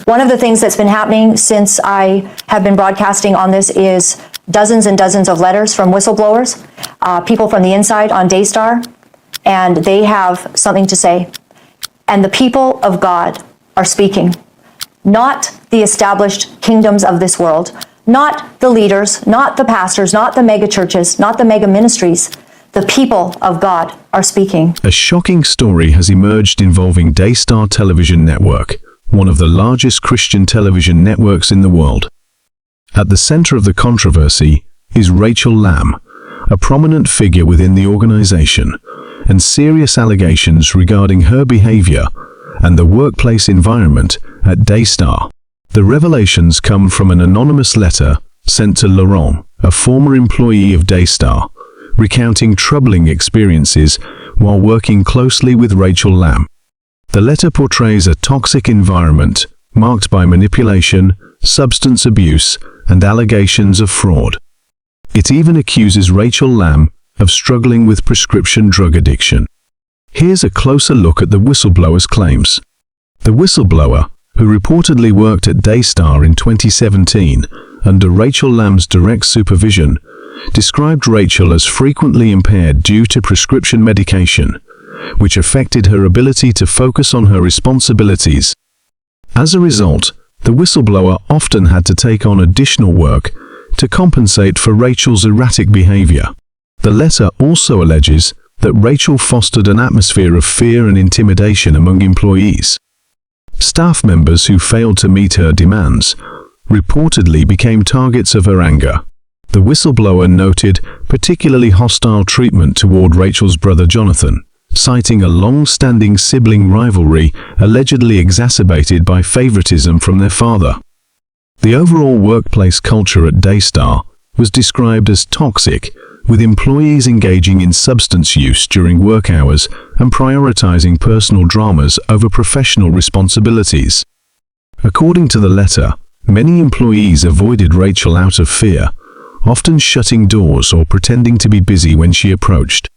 One of the things that's been happening since I have been broadcasting on this is dozens and dozens of letters from whistleblowers, people from the inside on Daystar, and they have something to say. And the people of God are speaking, not the established kingdoms of this world, not the leaders, not the pastors, not the mega churches, not the mega ministries. The people of God are speaking. A shocking story has emerged involving Daystar television network, one of the largest Christian television networks in the world. At the center of the controversy is Rachel Lamb, a prominent figure within the organization, and serious allegations regarding her behavior and the workplace environment at Daystar. The revelations come from an anonymous letter sent to Laurent, a former employee of Daystar, recounting troubling experiences while working closely with Rachel Lamb. The letter portrays a toxic environment marked by manipulation, substance abuse, and allegations of fraud. It even accuses Rachel Lamb of struggling with prescription drug addiction. Here's a closer look at the whistleblower's claims. The whistleblower, who reportedly worked at Daystar in 2017 under Rachel Lamb's direct supervision, described Rachel as frequently impaired due to prescription medication, which affected her ability to focus on her responsibilities. As a result, the whistleblower often had to take on additional work to compensate for Rachel's erratic behavior. The letter also alleges that Rachel fostered an atmosphere of fear and intimidation among employees. Staff members who failed to meet her demands reportedly became targets of her anger. The whistleblower noted particularly hostile treatment toward Rachel's brother Jonathan, citing a long-standing sibling rivalry allegedly exacerbated by favoritism from their father. The overall workplace culture at Daystar was described as toxic, with employees engaging in substance use during work hours and prioritizing personal dramas over professional responsibilities. According to the letter, many employees avoided Rachel out of fear, often shutting doors or pretending to be busy when she approached.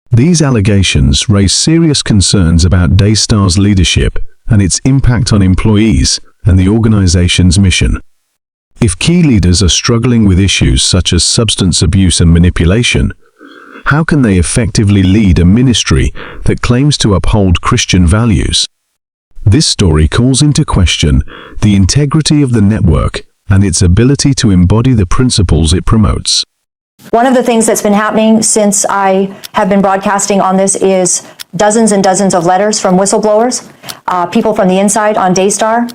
These allegations raise serious concerns about Daystar's leadership and its impact on employees and the organization's mission. If key leaders are struggling with issues such as substance abuse and manipulation, how can they effectively lead a ministry that claims to uphold Christian values? This story calls into question the integrity of the network and its ability to embody the principles it promotes. One of the things that's been happening since I have been broadcasting on this is dozens and dozens of letters from whistleblowers, people from the inside on Daystar,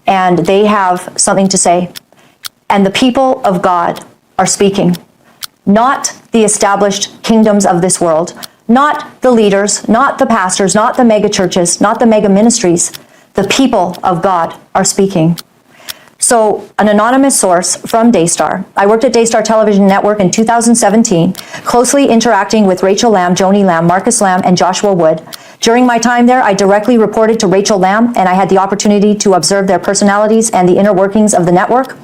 and they have something to say. And the people of God are speaking, not the established kingdoms of this world, not the leaders, not the pastors, not the mega churches, not the mega ministries. The people of God are speaking. So an anonymous source from Daystar. I worked at Daystar Television Network in 2017, closely interacting with Rachel Lamb, Joanie Lamb, Marcus Lamb, and Joshua Wood. During my time there, I directly reported to Rachel Lamb, and I had the opportunity to observe their personalities and the inner workings of the network.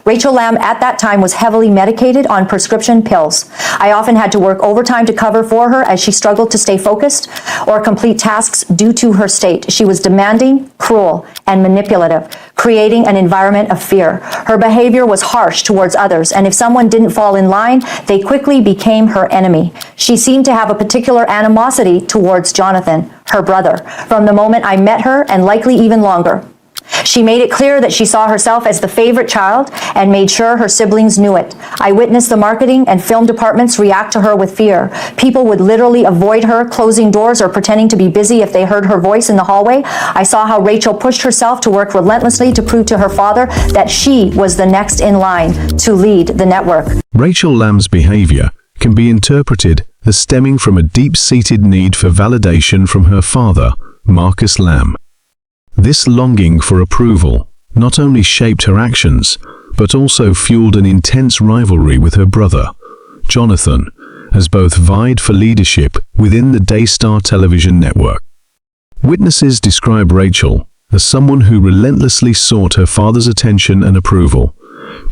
Rachel Lamb at that time was heavily medicated on prescription pills. I often had to work overtime to cover for her as she struggled to stay focused or complete tasks due to her state. She was demanding, cruel, and manipulative, creating an environment of fear. Her behavior was harsh towards others, and if someone didn't fall in line, they quickly became her enemy. She seemed to have a particular animosity towards Jonathan, her brother, from the moment I met her, and likely even longer. She made it clear that she saw herself as the favorite child and made sure her siblings knew it. I witnessed the marketing and film departments react to her with fear. People would literally avoid her, closing doors or pretending to be busy if they heard her voice in the hallway. I saw how Rachel pushed herself to work relentlessly to prove to her father that she was the next in line to lead the network. Rachel Lamb's behavior can be interpreted as stemming from a deep-seated need for validation from her father, Marcus Lamb. This longing for approval not only shaped her actions, but also fueled an intense rivalry with her brother, Jonathan, as both vied for leadership within the Daystar television network. Witnesses describe Rachel as someone who relentlessly sought her father's attention and approval,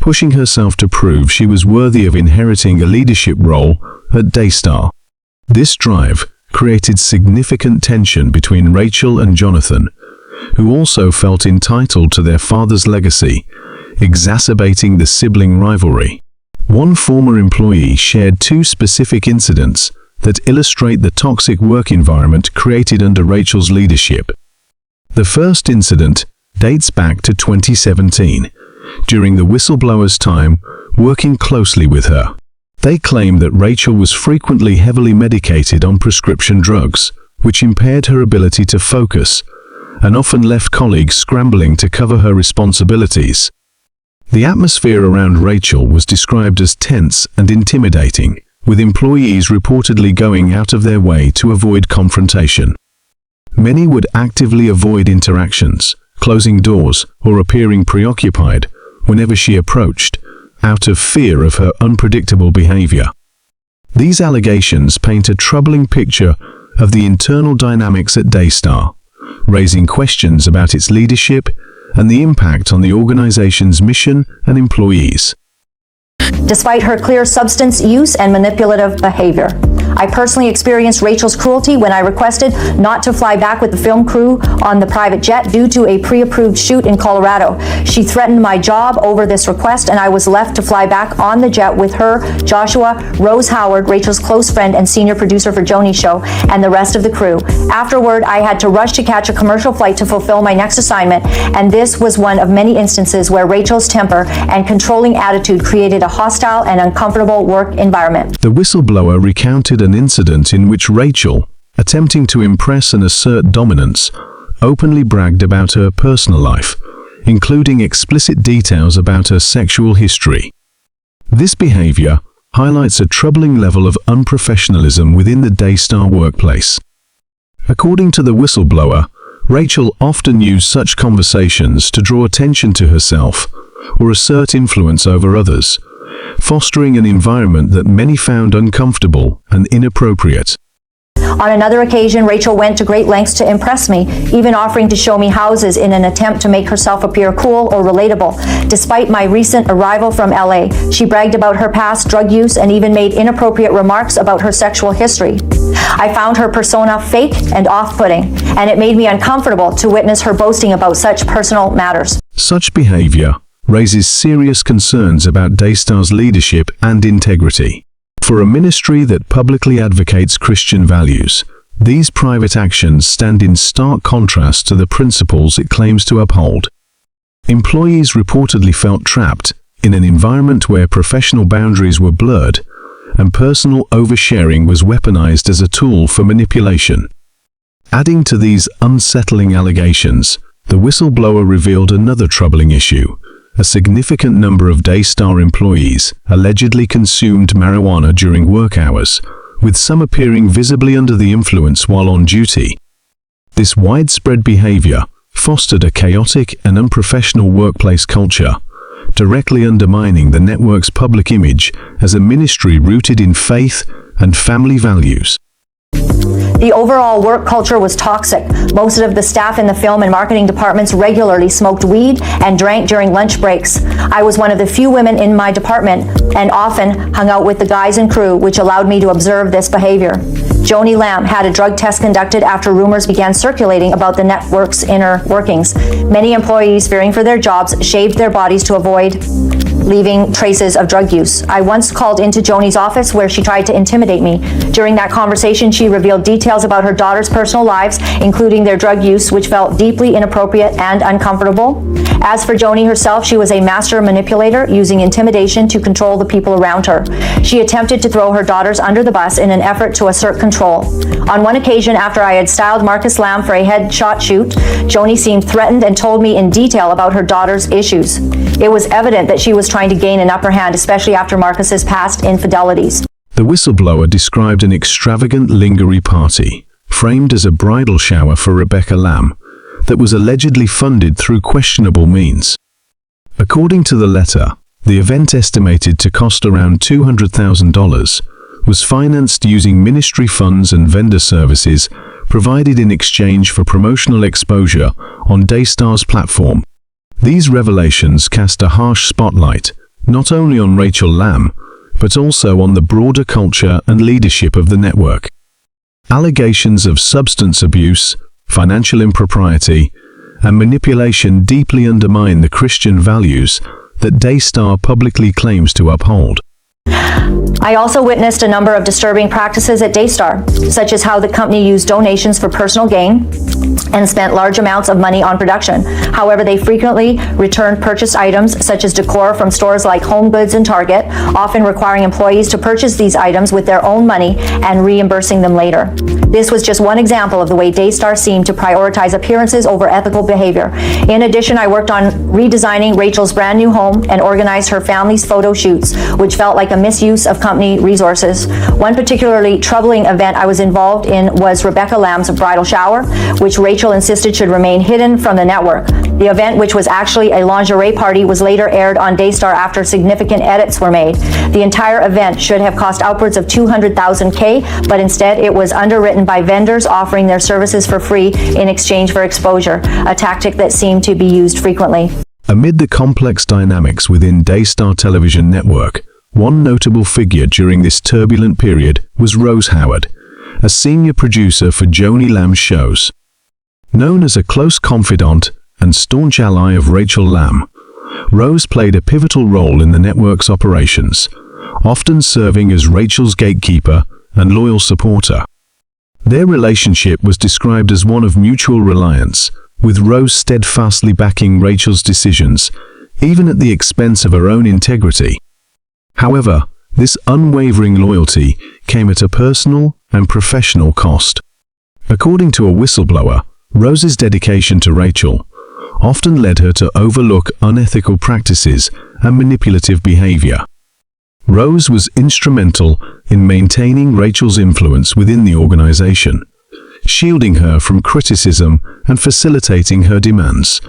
pushing herself to prove she was worthy of inheriting a leadership role at Daystar. This drive created significant tension between Rachel and Jonathan, who also felt entitled to their father's legacy, exacerbating the sibling rivalry. One former employee shared two specific incidents that illustrate the toxic work environment created under Rachel's leadership. The first incident dates back to 2017, during the whistleblower's time working closely with her. They claim that Rachel was frequently heavily medicated on prescription drugs, which impaired her ability to focus, and often left colleagues scrambling to cover her responsibilities. The atmosphere around Rachel was described as tense and intimidating, with employees reportedly going out of their way to avoid confrontation. Many would actively avoid interactions, closing doors, or appearing preoccupied whenever she approached, out of fear of her unpredictable behavior. These allegations paint a troubling picture of the internal dynamics at Daystar, raising questions about its leadership and the impact on the organization's mission and employees. Despite her clear substance use and manipulative behavior, I personally experienced Rachel's cruelty when I requested not to fly back with the film crew on the private jet due to a pre-approved shoot in Colorado. She threatened my job over this request, and I was left to fly back on the jet with her, Joshua, Rose Howard, Rachel's close friend and senior producer for Joanie's show, and the rest of the crew. Afterward, I had to rush to catch a commercial flight to fulfill my next assignment, and this was one of many instances where Rachel's temper and controlling attitude created a hostile and uncomfortable work environment. The whistleblower recounted an incident in which Rachel, attempting to impress and assert dominance, openly bragged about her personal life, including explicit details about her sexual history. This behavior highlights a troubling level of unprofessionalism within the Daystar workplace. According to the whistleblower, Rachel often used such conversations to draw attention to herself or assert influence over others, fostering an environment that many found uncomfortable and inappropriate. On another occasion, Rachel went to great lengths to impress me, even offering to show me houses in an attempt to make herself appear cool or relatable. Despite my recent arrival from LA, she bragged about her past drug use and even made inappropriate remarks about her sexual history. I found her persona fake and off-putting, and it made me uncomfortable to witness her boasting about such personal matters. Such behavior raises serious concerns about Daystar's leadership and integrity. For a ministry that publicly advocates Christian values, these private actions stand in stark contrast to the principles it claims to uphold. Employees reportedly felt trapped in an environment where professional boundaries were blurred and personal oversharing was weaponized as a tool for manipulation. Adding to these unsettling allegations, the whistleblower revealed another troubling issue. A significant number of Daystar employees allegedly consumed marijuana during work hours, with some appearing visibly under the influence while on duty. This widespread behavior fostered a chaotic and unprofessional workplace culture, directly undermining the network's public image as a ministry rooted in faith and family values. The overall work culture was toxic. Most of the staff in the film and marketing departments regularly smoked weed and drank during lunch breaks. I was one of the few women in my department and often hung out with the guys and crew, which allowed me to observe this behavior. Joanie Lamb had a drug test conducted after rumors began circulating about the network's inner workings. Many employees, fearing for their jobs, shaved their bodies to avoid leaving traces of drug use. I once called into Joanie's office where she tried to intimidate me. During that conversation, she revealed details about her daughter's personal lives, including their drug use, which felt deeply inappropriate and uncomfortable. As for Joanie herself, she was a master manipulator, using intimidation to control the people around her. She attempted to throw her daughters under the bus in an effort to assert control. On one occasion, after I had styled Marcus Lamb for a headshot shoot, Joanie seemed threatened and told me in detail about her daughter's issues. It was evident that she was trying to gain an upper hand, especially after Marcus's past infidelities. The whistleblower described an extravagant lingerie party, framed as a bridal shower for Rebecca Lamb, that was allegedly funded through questionable means. According to the letter, the event, estimated to cost around $200,000, was financed using ministry funds and vendor services provided in exchange for promotional exposure on Daystar's platform. These revelations cast a harsh spotlight not only on Rachel Lamb, but also on the broader culture and leadership of the network. Allegations of substance abuse, financial impropriety, and manipulation deeply undermine the Christian values that Daystar publicly claims to uphold. I also witnessed a number of disturbing practices at Daystar, such as how the company used donations for personal gain and spent large amounts of money on production. However, they frequently returned purchased items such as decor from stores like Home Goods and Target, often requiring employees to purchase these items with their own money and reimbursing them later. This was just one example of the way Daystar seemed to prioritize appearances over ethical behavior. In addition, I worked on redesigning Rachel's brand new home and organized her family's photo shoots, which felt like a misuse of company resources. One particularly troubling event I was involved in was Rebecca Lamb's bridal shower, which Rachel insisted should remain hidden from the network. The event, which was actually a lingerie party, was later aired on Daystar after significant edits were made. The entire event should have cost upwards of $200,000, but instead it was underwritten by vendors offering their services for free in exchange for exposure, a tactic that seemed to be used frequently. Amid the complex dynamics within Daystar Television Network, one notable figure during this turbulent period was Rose Howard, a senior producer for Joanie Lamb's shows. Known as a close confidant and staunch ally of Rachel Lamb, Rose played a pivotal role in the network's operations, often serving as Rachel's gatekeeper and loyal supporter. Their relationship was described as one of mutual reliance, with Rose steadfastly backing Rachel's decisions, even at the expense of her own integrity. However, this unwavering loyalty came at a personal and professional cost. According to a whistleblower, Rose's dedication to Rachel often led her to overlook unethical practices and manipulative behavior. Rose was instrumental in maintaining Rachel's influence within the organization, shielding her from criticism and facilitating her demands,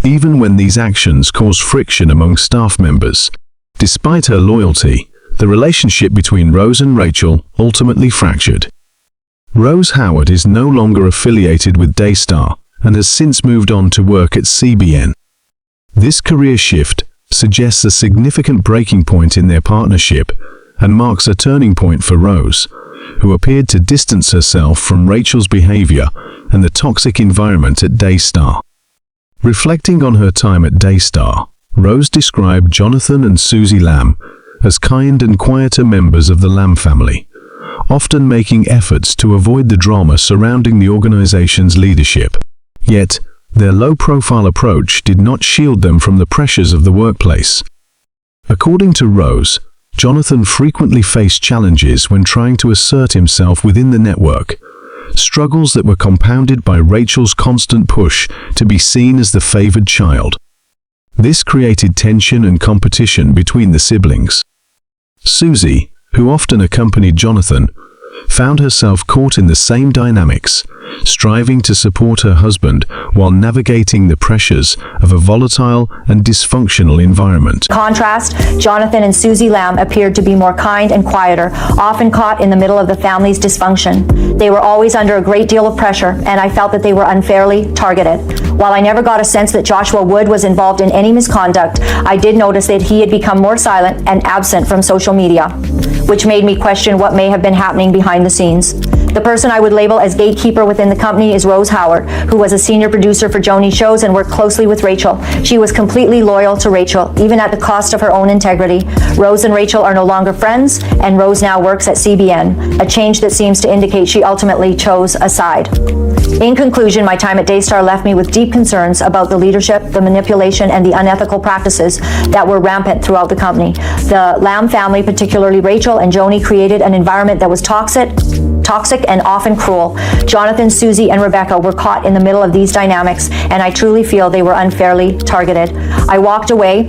even when these actions caused friction among staff members. Despite her loyalty, the relationship between Rose and Rachel ultimately fractured. Rose Howard is no longer affiliated with Daystar and has since moved on to work at CBN. This career shift suggests a significant breaking point in their partnership and marks a turning point for Rose, who appeared to distance herself from Rachel's behavior and the toxic environment at Daystar. Reflecting on her time at Daystar, Rose described Jonathan and Suzy Lamb as kind and quieter members of the Lamb family, often making efforts to avoid the drama surrounding the organization's leadership. Yet, their low-profile approach did not shield them from the pressures of the workplace. According to Rose, Jonathan frequently faced challenges when trying to assert himself within the network, struggles that were compounded by Rachel's constant push to be seen as the favored child. This created tension and competition between the siblings. Suzy, who often accompanied Jonathan, found herself caught in the same dynamics, striving to support her husband while navigating the pressures of a volatile and dysfunctional environment. In contrast, Jonathan and Suzy Lamb appeared to be more kind and quieter, often caught in the middle of the family's dysfunction. They were always under a great deal of pressure, and I felt that they were unfairly targeted. While I never got a sense that Joshua Wood was involved in any misconduct, I did notice that he had become more silent and absent from social media, which made me question what may have been happening behind the scenes. The person I would label as gatekeeper within the company is Rose Howard, who was a senior producer for Joanie's shows and worked closely with Rachel. She was completely loyal to Rachel, even at the cost of her own integrity. Rose and Rachel are no longer friends, and Rose now works at CBN, a change that seems to indicate she ultimately chose a side. In conclusion, my time at Daystar left me with deep concerns about the leadership, the manipulation, and the unethical practices that were rampant throughout the company. The Lamb family, particularly Rachel and Joanie, created an environment that was toxic and often cruel. Jonathan, Suzy, and Rebecca were caught in the middle of these dynamics, and I truly feel they were unfairly targeted. I walked away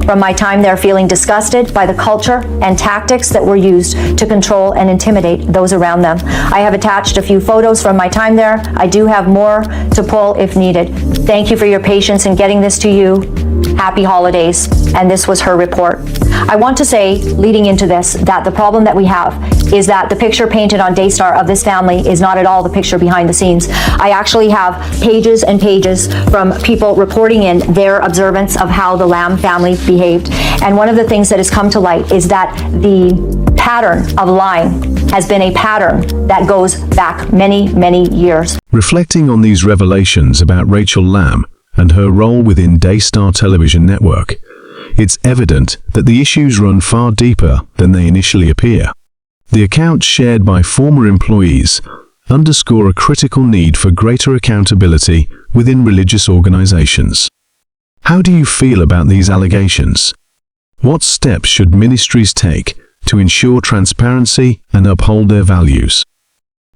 from my time there feeling disgusted by the culture and tactics that were used to control and intimidate those around them. I have attached a few photos from my time there. I do have more to pull if needed. Thank you for your patience in getting this to you. happy holidays, and this was her report. I want to say, leading into this, that the problem that we have is that the picture painted on Daystar of this family is not at all the picture behind the scenes. I actually have pages and pages from people reporting in their observance of how the Lamb family behaved. And one of the things that has come to light is that the pattern of lying has been a pattern that goes back many, many years. Reflecting on these revelations about Rachel Lamb and her role within Daystar television network, it's evident that the issues run far deeper than they initially appear. The accounts shared by former employees underscore a critical need for greater accountability within religious organizations. How do you feel about these allegations? What steps should ministries take to ensure transparency and uphold their values?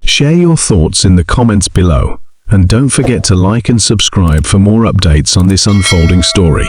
Share your thoughts in the comments below, and don't forget to like and subscribe for more updates on this unfolding story.